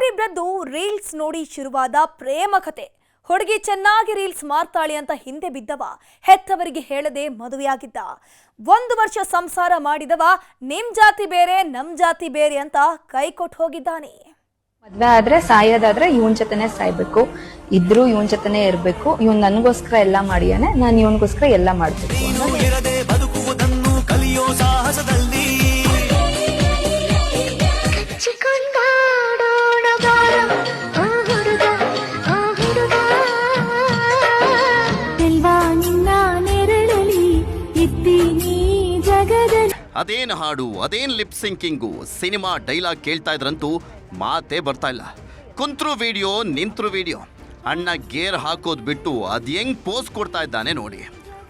ಅವರಿಬ್ಬರದ್ದು reels ನೋಡಿ ಶುರುವಾದ ಪ್ರೇಮ ಕಥೆ. ಹುಡುಗಿ ಚೆನ್ನಾಗಿ ರೀಲ್ಸ್ ಮಾಡ್ತಾಳೆ ಅಂತ ಹಿಂದೆ ಬಿದ್ದವ ಹೆತ್ತವರಿಗೆ ಹೇಳದೆ ಮದುವೆಯಾಗಿದ್ದ. 1 ವರ್ಷ ಸಂಸಾರ ಮಾಡಿದವ ನಿಮ್ ಜಾತಿ ಬೇರೆ ನಮ್ ಜಾತಿ ಬೇರೆ ಅಂತ ಕೈ ಕೊಟ್ಟು ಹೋಗಿದ್ದಾನೆ. ಮದ್ವೆ ಆದ್ರೆ ಸಾಯೋದಾದ್ರೆ ಇವನ್ ಜೊತೆನೆ ಸಾಯ್ಬೇಕು, ಇದ್ರು ಇವನ್ ಜೊತೆನೆ ಇರ್ಬೇಕು, ಇವನ್ ನನ್ಗೋಸ್ಕರ ಎಲ್ಲ ಮಾಡಿಯಾನೆ, ನಾನು ಇವನ್ಗೋಸ್ಕರ ಎಲ್ಲ ಮಾಡ್ಬೇಕು. ಅದೇನ್ ಹಾಡು, ಅದೇನ್ ಲಿಪ್ ಸಿಂಕಿಂಗು, ಸಿನಿಮಾ ಡೈಲಾಗ್ ಕೇಳ್ತಾ ಇದ್ರಂತೂ ಮಾತೇ ಬರ್ತಾ ಇಲ್ಲ. ಕುಂತ್ರು ವಿಡಿಯೋ, ನಿಂತ್ರು ವಿಡಿಯೋ. ಅಣ್ಣ ಗೇರ್ ಹಾಕೋದ್ ಬಿಟ್ಟು ಅದ್ ಹೆಂಗ್ ಪೋಸ್ ಕೊಡ್ತಾ ಇದ್ದಾನೆ ನೋಡಿ.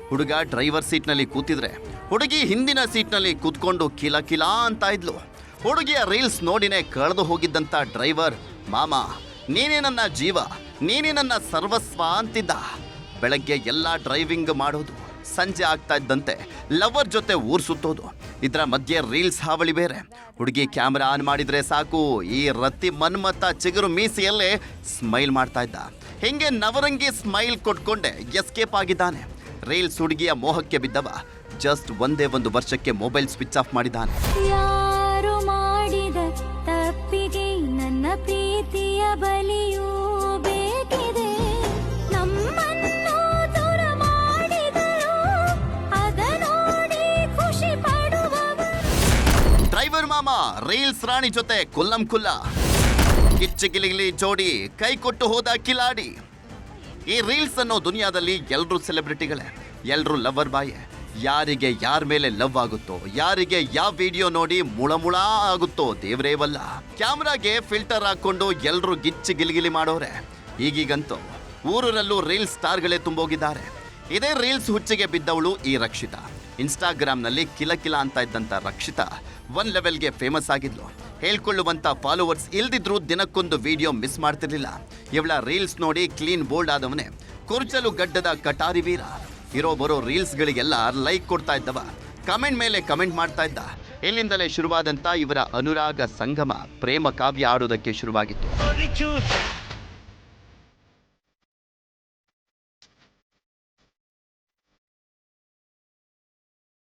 ಹುಡುಗ ಡ್ರೈವರ್ ಸೀಟ್ನಲ್ಲಿ ಕೂತಿದ್ರೆ ಹುಡುಗಿ ಹಿಂದಿನ ಸೀಟ್ನಲ್ಲಿ ಕೂತ್ಕೊಂಡು ಕಿಲ ಕಿಲ ಅಂತ ಇದ್ಲು. ಹುಡುಗಿಯ ರೀಲ್ಸ್ ನೋಡಿನೇ ಕಳೆದು ಹೋಗಿದ್ದಂತ ಡ್ರೈವರ್, ಮಾಮ ನೀನೇ ನನ್ನ ಜೀವ, ನೀನೇ ನನ್ನ ಸರ್ವಸ್ವ ಅಂತಿದ್ದ. ಬೆಳಗ್ಗೆ ಎಲ್ಲ ಡ್ರೈವಿಂಗ್ ಮಾಡೋದು, ಸಂಜೆ ಆಗ್ತಾ ಇದ್ದಂತೆ ಲವರ್ ಜೊತೆ ಊರ್ ಸುತ್ತೋದು, ಇದರ ಮಧ್ಯೆ ರೀಲ್ಸ್ ಹಾವಳಿ ಬೇರೆ. ಹುಡುಗಿ ಕ್ಯಾಮ್ರಾ ಆನ್ ಮಾಡಿದ್ರೆ ಸಾಕು, ಈ ರತಿ ಮನ್ಮತ್ತ ಚಿಗುರು ಮೀಸೆಯಲ್ಲೇ ಸ್ಮೈಲ್ ಮಾಡ್ತಾ ಇದ್ದ. ಹಿಂಗೆ ನವರಂಗಿ ಸ್ಮೈಲ್ ಕೊಟ್ಕೊಂಡೆ ಎಸ್ಕೇಪ್ ಆಗಿದ್ದಾನೆ. ರೀಲ್ಸ್ ಹುಡುಗಿಯ ಮೋಹಕ್ಕೆ ಬಿದ್ದವ ಜಸ್ಟ್ ಒಂದೇ 1 ವರ್ಷಕ್ಕೆ ಮೊಬೈಲ್ ಸ್ವಿಚ್ ಆಫ್ ಮಾಡಿದ್ದಾನೆ. ಯಾರು ಮಾಡಿದ ತಪ್ಪಿಗೆ ನನ್ನ ಪ್ರೀತಿಯ ಬಲಿಯೂ ಬೇಕಿದೆ, ನಮ್ಮನ್ನು ದೂರ ಮಾಡಿದರು ಅದ ನೋಡಿ ಖುಷಿ ಪಡುವವರು. ಡ್ರೈವರ್ ಮಾಮ ರೀಲ್ಸ್ ರಾಣಿ ಜೊತೆ ಕುಲ್ಲಂ ಕುಲ್ಲ, ಕಿಚ್ಚಗಿಲಿಗಿಲಿ ಜೋಡಿ ಕೈ ಕೊಟ್ಟು ಹೋದ ಕಿಲಾಡಿ. ಈ ರೀಲ್ಸ್ ಅನ್ನೋ ದುನಿಯಾದಲ್ಲಿ ಎಲ್ಲರೂ ಸೆಲೆಬ್ರಿಟಿಗಳೇ, ಎಲ್ಲರೂ ಲವರ್ ಬಾಯ್. ಯಾರಿಗೆ ಯಾರ ಮೇಲೆ ಲವ್ ಆಗುತ್ತೋ, ಯಾರಿಗೆ ಯಾವ ವಿಡಿಯೋ ನೋಡಿ ಮುಳ ಆಗುತ್ತೋ ದೇವ್ರೇವಲ್ಲ. ಕ್ಯಾಮ್ರಾಗೆ ಫಿಲ್ಟರ್ ಹಾಕೊಂಡು ಎಲ್ಲರೂ ಗಿಚ್ಚಿ ಗಿಲಿಗಿಲಿ ಮಾಡೋರೆ. ಈಗೀಗಂತೂ ಊರಲ್ಲೂ ರೀಲ್ಸ್ ಸ್ಟಾರ್ಗಳೇ ತುಂಬೋಗಿದ್ದಾರೆ. ಇದೇ ರೀಲ್ಸ್ ಹುಚ್ಚಿಗೆ ಬಿದ್ದವಳು ಈ ರಕ್ಷಿತಾ. ಇನ್ಸ್ಟಾಗ್ರಾಮ್ನಲ್ಲಿ ಕಿಲ ಅಂತ ಇದ್ದಂಥ ರಕ್ಷಿತಾ 1 ಲೆವೆಲ್ಗೆ ಫೇಮಸ್ ಆಗಿದ್ಲು. ಹೇಳ್ಕೊಳ್ಳುವಂಥ ಫಾಲೋವರ್ಸ್ ಇಲ್ದಿದ್ರು ದಿನಕ್ಕೊಂದು ವಿಡಿಯೋ ಮಿಸ್ ಮಾಡ್ತಿರ್ಲಿಲ್ಲ. ಇವಳ ರೀಲ್ಸ್ ನೋಡಿ ಕ್ಲೀನ್ ಬೋಲ್ಡ್ ಆದವನೇ ಕುರ್ಚಲು ಗಡ್ಡದ ಕಟಾರಿ ವೀರ. ಇರೋ ಬರೋ ರೀಲ್ಸ್ಗಳಿಗೆಲ್ಲ ಲೈಕ್ ಕೊಡ್ತಾ ಇದ್ದವ, ಕಮೆಂಟ್ ಮೇಲೆ ಕಮೆಂಟ್ ಮಾಡ್ತಾ ಇದ್ದ. ಇಲ್ಲಿಂದಲೇ ಶುರುವಾದಂಥ ಇವರ ಅನುರಾಗ ಸಂಗಮ ಪ್ರೇಮ ಕಾವ್ಯ ಆಡೋದಕ್ಕೆ ಶುರುವಾಗಿತ್ತು.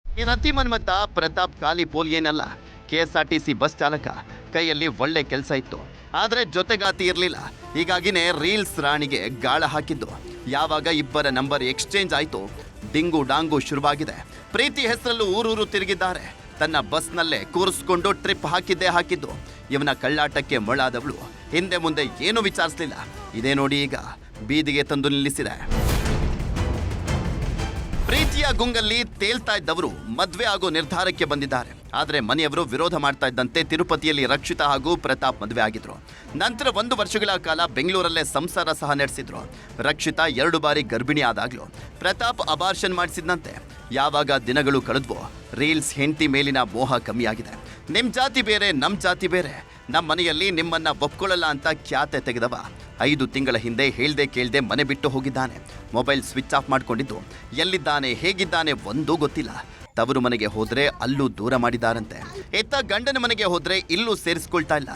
ಈ ರತಿ ಮನ್ಮತ್ತ ಪ್ರತಾಪ್ ಖಾಲಿ ಪೋಲ್ ಏನಲ್ಲ, KSRTC ಬಸ್ ಚಾಲಕ. ಕೈಯಲ್ಲಿ ಒಳ್ಳೆ ಕೆಲಸ ಇತ್ತು, ಆದರೆ ಜೊತೆಗಾತಿ ಇರಲಿಲ್ಲ. ಹೀಗಾಗಿನೇ ರೀಲ್ಸ್ ರಾಣಿಗೆ ಗಾಳ ಹಾಕಿದ್ದು. ಯಾವಾಗ ಇಬ್ಬರ ನಂಬರ್ ಎಕ್ಸ್ಚೇಂಜ್ ಆಯಿತು, ಡಿಂಗು ಡಾಂಗು ಶುರುವಾಗಿದೆ. ಪ್ರೀತಿ ಹೆಸರಲ್ಲೂ ಊರೂರು ತಿರುಗಿದ್ದಾರೆ. ತನ್ನ ಬಸ್ನಲ್ಲೇ ಕೂರಿಸ್ಕೊಂಡು ಟ್ರಿಪ್ ಹಾಕಿದ್ದು. ಇವನ ಕಳ್ಳಾಟಕ್ಕೆ ಮೊಳಾದವಳು ಹಿಂದೆ ಮುಂದೆ ಏನೂ ವಿಚಾರಿಸಲಿಲ್ಲ. ಇದೇ ನೋಡಿ ಈಗ ಬೀದಿಗೆ ತಂದು ನಿಲ್ಲಿಸಿದೆ. ಪ್ರೀತಿಯ ಗುಂಗಲ್ಲಿ ತೇಲ್ತಾ ಇದ್ದವರು ಮದ್ವೆ ಆಗೋ ನಿರ್ಧಾರಕ್ಕೆ ಬಂದಿದ್ದಾರೆ. ಆದರೆ ಮನೆಯವರು ವಿರೋಧ ಮಾಡ್ತಾ ಇದ್ದಂತೆ ತಿರುಪತಿಯಲ್ಲಿ ರಕ್ಷಿತಾ ಹಾಗೂ ಪ್ರತಾಪ್ ಮದುವೆ ಆಗಿದ್ರು. ನಂತರ 1 ವರ್ಷಗಳ ಕಾಲ ಬೆಂಗಳೂರಲ್ಲೇ ಸಂಸಾರ ಸಹ ನಡೆಸಿದ್ರು. ರಕ್ಷಿತಾ 2 ಬಾರಿ ಗರ್ಭಿಣಿ ಆದಾಗ್ಲೂ ಪ್ರತಾಪ್ ಅಬಾರ್ಷನ್ ಮಾಡಿಸಿದಂತೆ. ಯಾವಾಗ ದಿನಗಳು ಕಳೆದ್ವೋ ರೀಲ್ಸ್ ಹೆಂಡತಿ ಮೇಲಿನ ಮೋಹ ಕಮ್ಮಿಯಾಗಿದೆ. ನಿಮ್ ಜಾತಿ ಬೇರೆ ನಮ್ ಜಾತಿ ಬೇರೆ, ನಮ್ಮ ಮನೆಯಲ್ಲಿ ನಿಮ್ಮನ್ನ ಒಪ್ಕೊಳ್ಳಲ್ಲ ಅಂತ ಖ್ಯಾತೆ ತೆಗೆದವ 5 ತಿಂಗಳ ಹಿಂದೆ ಹೇಳ್ದೆ ಕೇಳ್ದೆ ಮನೆ ಬಿಟ್ಟು ಹೋಗಿದ್ದಾನೆ. ಮೊಬೈಲ್ ಸ್ವಿಚ್ ಆಫ್ ಮಾಡ್ಕೊಂಡಿದ್ದು. ಎಲ್ಲಿದ್ದಾನೆ ಹೇಗಿದ್ದಾನೆ ಒಂದೂ ಗೊತ್ತಿಲ್ಲ. ತವರು ಮನೆಗೆ ಹೋದ್ರೆ ಅಲ್ಲೂ ದೂರ ಮಾಡಿದಾರಂತೆ. ಎತ್ತ ಗಂಡನ ಮನೆಗೆ ಹೋದ್ರೆ ಇಲ್ಲೂ ಸೇರಿಸ್ಕೊಳ್ತಾ ಇಲ್ಲ.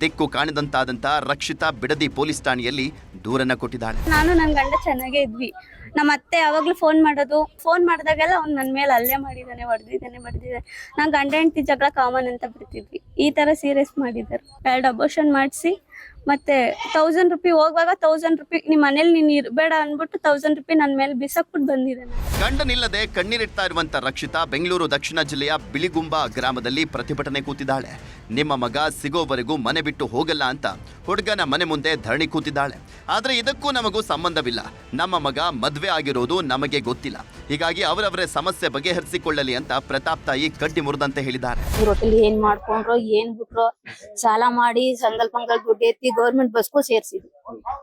ದಿಕ್ಕು ಕಾಣದಂತಾದಂತ ರಕ್ಷಿತಾ ಬಿಡದಿ ಪೊಲೀಸ್ ಠಾಣೆಯಲ್ಲಿ ದೂರನ್ನ ಕೊಟ್ಟಿದ್ದಾಳೆ. ನಾನು ನನ್ನ ಗಂಡ ಚೆನ್ನಾಗೇ ಇದ್ವಿ. ನಮ್ಮ ಅತ್ತೆ ಯಾವಾಗ್ಲೂ ಫೋನ್ ಮಾಡಿದಾಗೆಲ್ಲ ಅವ್ನು ನನ್ನ ಮೇಲೆ ಅಲ್ಲೇ ಮಾಡಿದ್ದಾನೆ, ಹೊಡೆದಿದ್ದಾನೆ. ನಾನು ಗಂಡ ಹೆಂಡತಿ ಜಗಳ ಕಾಮನ್ ಅಂತ ಬಿಡ್ತಿದ್ವಿ. ಈ ತರ ಸೀರಿಯಸ್ ಮಾಡಿದ್ದಾರೆ. 2 ಅಬೋರ್ಷನ್ ಮಾಡಿಸಿ ಮತ್ತೆ 1000 ರೂಪಾಯಿ ಹೋಗುವಾಗ 1000 ರೂಪಾಯಿ ನಿಮ್ಮ ಮನೇಲಿ ನೀನು ಇರಬೇಡ ಅನ್ಬಿಟ್ಟು 1000 ರೂಪಾಯಿ ನನ್ನ ಮೇಲೆ ಬಿಸಾಕ್ಬಿಟ್ಟು ಬಂದಿದ್ದಾನೆ. ಗಂಡನಿಲ್ಲದೆ ಕಣ್ಣೀರಿಡ್ತಾ ಇರುವಂತ ರಕ್ಷಿತಾ ಬೆಂಗಳೂರು ದಕ್ಷಿಣ ಜಿಲ್ಲೆಯ ಬಿಳಿಗುಂಬ ಗ್ರಾಮದಲ್ಲಿ ಪ್ರತಿಭಟನೆ ಕೂತಿದ್ದಾಳೆ. ನಿಮ್ಮ ಮಗ ಸಿಗೋವರೆಗೂ ಮನೆ ಬಿಟ್ಟು ಹೋಗಲ್ಲ ಅಂತ ಹುಡುಗನ ಮನೆ ಮುಂದೆ ಧರಣಿ ಕೂತಿದ್ದಾಳೆ. ಆದ್ರೆ ಇದಕ್ಕೂ ನಮಗೂ ಸಂಬಂಧವಿಲ್ಲ, ನಮ್ಮ ಮಗ ಮದ್ವೆ ಆಗಿರೋದು ನಮಗೆ ಗೊತ್ತಿಲ್ಲ, ಹೀಗಾಗಿ ಅವರವರೇ ಸಮಸ್ಯೆ ಬಗೆಹರಿಸಿಕೊಳ್ಳಲಿ ಅಂತ ಪ್ರತಾಪ್ ತಾಯಿ ಕಡ್ಡಿ ಮುರಿದಂತೆ ಹೇಳಿದ್ದಾರೆ. ಏನ್ ಮಾಡ್ಕೊಂಡ್ರೋ ಏನ್ ಬಿಟ್ರೋ ಸಾಲ ಮಾಡಿ ಸಂಗಲ್ ಪಂಗಲ್ ದುಡ್ಡು ಎತ್ತಿ ಗೌರ್ಮೆಂಟ್ ಬಸ್ಗೂ ಸೇರ್ಸಿದ್ವಿ.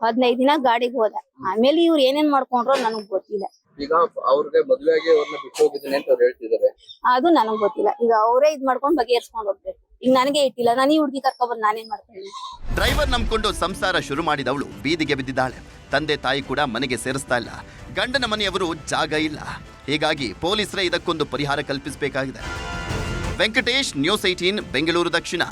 15 ದಿನ ಗಾಡಿಗೆ ಹೋದ. ಆಮೇಲೆ ಇವ್ರು ಏನೇನ್ ಮಾಡ್ಕೊಂಡ್ರೋ ನನಗ್ ಗೊತ್ತಿಲ್ಲ. ಈಗ ಅವ್ರಿಗೆ ಮದುವೆ ಆಗಿ ಅವ್ರನ್ನ ಬಿಟ್ಟು ಹೋಗಿದ್ದೀನಿ ಅಂತ ಅವ್ರು ಹೇಳ್ತಿದ್ದಾರೆ. ಅದು ನನಗ್ ಗೊತ್ತಿಲ್ಲ. ಈಗ ಅವರೇ ಇದ್ ಮಾಡ್ಕೊಂಡು ಬಗೆಹರಿಸ್ಕೊಂಡು ಹೋಗ್ಬೇಕು. ಈಗ ನನಗೆ ಇಟ್ಟಿಲ್ಲ, ನಾನು ಈ ಹುಡುಗಿ ಕರ್ಕೊಬಂದು ನಾನೇನ್ ಮಾಡ್ತೀನಿ. ಡ್ರೈವರ್ ನಂಬ್ಕೊಂಡು ಸಂಸಾರ ಶುರು ಮಾಡಿದವಳು ಬೀದಿಗೆ ಬಿದ್ದಿದ್ದಾಳೆ. ತಂದೆ ತಾಯಿ ಕೂಡ ಮನೆಗೆ ಸೇರಿಸ್ತಾ ಇಲ್ಲ. ಗಂಡನ ಮನೆಯವರು ಜಾಗ ಇಲ್ಲ. ಹೀಗಾಗಿ ಪೊಲೀಸರೇ ಇದಕ್ಕೊಂದು ಪರಿಹಾರ ಕಲ್ಪಿಸಬೇಕಾಗಿದೆ. ವೆಂಕಟೇಶ್, ನ್ಯೂಸ್ 18 ಬೆಂಗಳೂರು ದಕ್ಷಿಣ.